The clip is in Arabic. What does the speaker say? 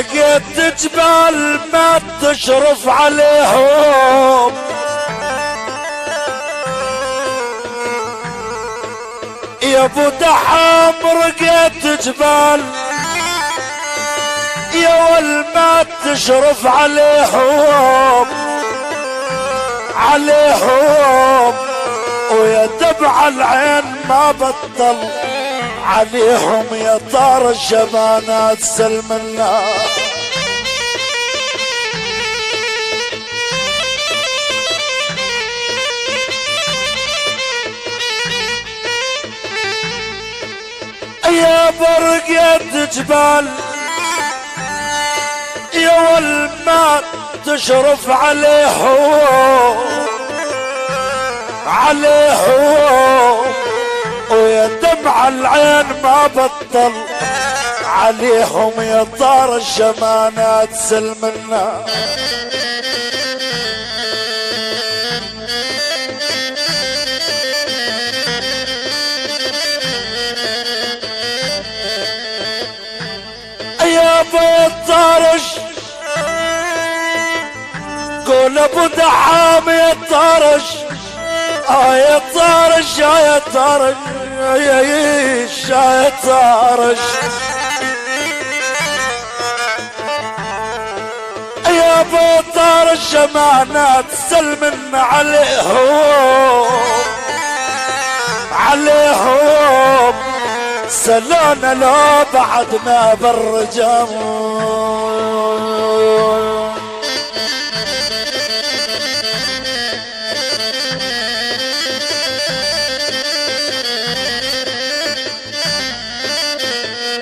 رقيت جبال ما تشرف عليهم، يا ابو دحام رقيت جبال يا ول ما تشرف عليهم عليهم، ويا دمع العين ما بطل عليهم، يا طار الشبانات سلم الله. يا برقية جبال يا ول ما تشرف عليهم عليهم، ويا دمع العين ما بطل عليهم، يا طار الشمانات سلم النار. يا ابو الطارش قول ابو دحام يا طارش، يا طارش يا طارش يا طارش، يا ابو طارش امانات سلم عليهم عليهم، سلونا لو بعدنا بالرجال.